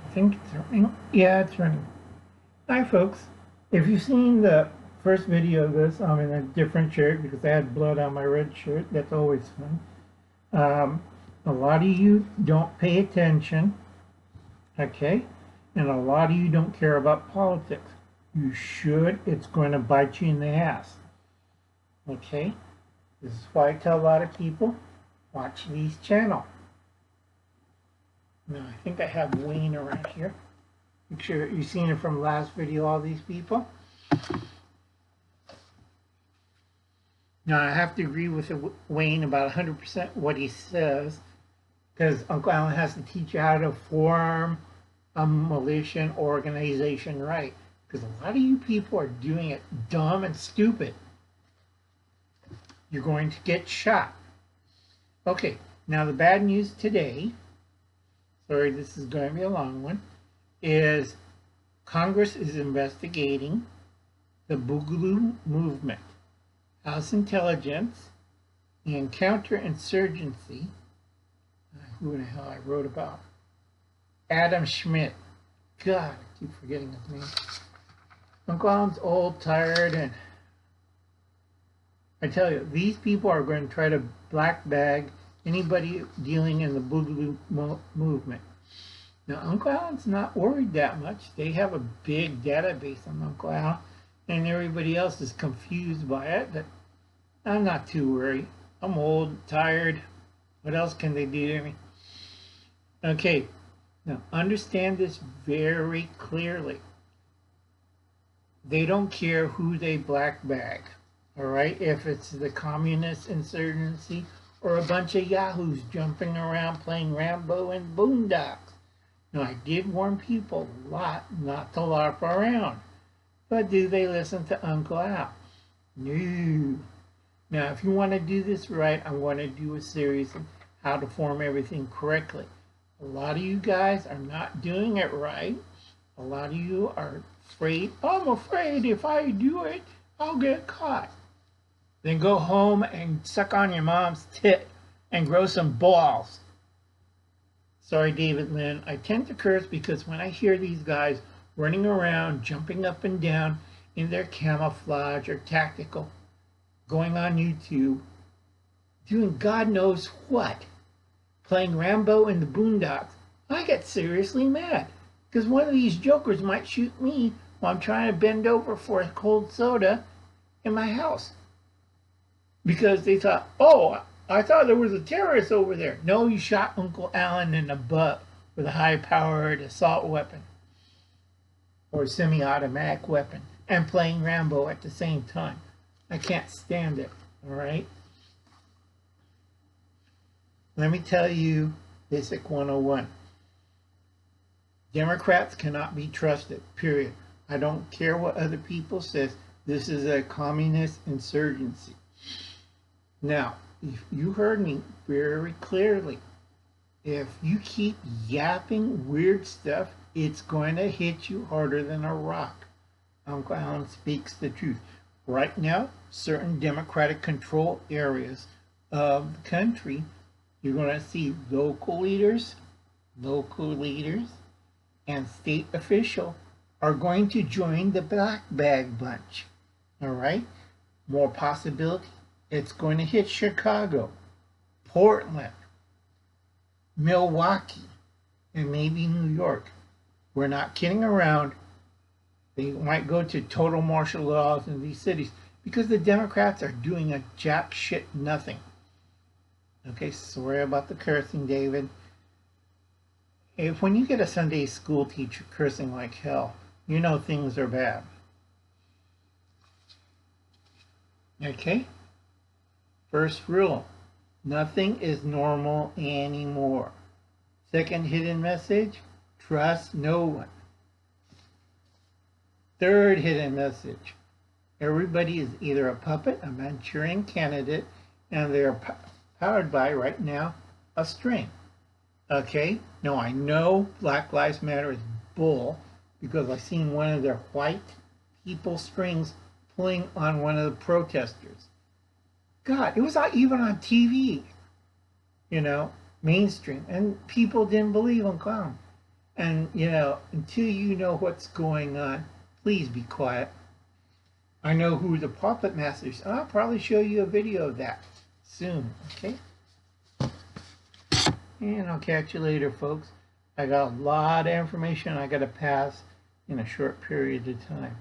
I think it's running. Yeah, it's running. Hi, folks. If you've seen the first video of this, I'm in a different shirt because I had blood on my red shirt. That's always fun. A lot of you don't pay attention, okay? And a lot of you don't care about politics. You should. It's going to bite you in the ass, okay? This is why I tell a lot of people, watch these channels. Now, I think I have Wayne around here. Make sure you've seen it from last video, all these people. Now, I have to agree with Wayne about 100% what he says, because Uncle Alan has to teach you how to form a militia and organization right. Because a lot of you people are doing it dumb and stupid. You're going to get shot. Okay, now the bad news today, sorry, this is going to be a long one, is Congress is investigating the Boogaloo Movement, House Intelligence, and counterinsurgency. Who the hell I wrote about? Adam Schmidt. God, I keep forgetting his name. Uncle Alan's old, tired, and I tell you, these people are going to try to black bag anybody dealing in the Boogaloo movement. Now, Uncle Alan's not worried that much. They have a big database on Uncle Alan, and everybody else is confused by it, but I'm not too worried. I'm old, tired. What else can they do to me? Okay, now understand this very clearly. They don't care who they black bag, all right? If it's the communist insurgency or a bunch of yahoos jumping around playing Rambo and boondocks. Now, I did warn people a lot not to L.A.R.P around, but do they listen to Uncle Al? No. Now, if you want to do this right, I want to do a series on how to form everything correctly. A lot of you guys are not doing it right. A lot of you are afraid. I'm afraid if I do it, I'll get caught. Then go home and suck on your mom's tit and grow some balls. Sorry, David Lynn. I tend to curse because when I hear these guys running around, jumping up and down in their camouflage or tactical, going on YouTube, doing God knows what, playing Rambo in the boondocks, I get seriously mad because one of these jokers might shoot me while I'm trying to bend over for a cold soda in my house. Because they thought, oh, I thought there was a terrorist over there. No, you shot Uncle Alan in the butt with a high-powered assault weapon or semi-automatic weapon and playing Rambo at the same time. I can't stand it, all right? Let me tell you Basic 101. Democrats cannot be trusted, period. I don't care what other people say. This is a communist insurgency. Now, if you heard me very clearly, if you keep yapping weird stuff, it's going to hit you harder than a rock. Uncle Alan speaks the truth. Right now, certain Democratic control areas of the country, you're going to see local leaders, and state officials are going to join the black bag bunch. All right? More possibility. It's going to hit Chicago, Portland, Milwaukee, and maybe New York. We're not kidding around. They might go to total martial laws in these cities because the Democrats are doing a jack shit nothing. Okay, sorry about the cursing, David. If when you get a Sunday school teacher cursing like hell, you know things are bad. Okay? First rule, nothing is normal anymore. Second hidden message, trust no one. Third hidden message, everybody is either a puppet, a Manchurian candidate, and they're powered by, right now, a string. Okay? Now, I know Black Lives Matter is bull because I've seen one of their white people strings pulling on one of the protesters. God, it was not even on TV, you know, mainstream, and people didn't believe in clown. And, you know, until you know what's going on, please be quiet. I know who the puppet masters are. I'll probably show you a video of that soon, okay? And I'll catch you later, folks. I got a lot of information I got to pass in a short period of time.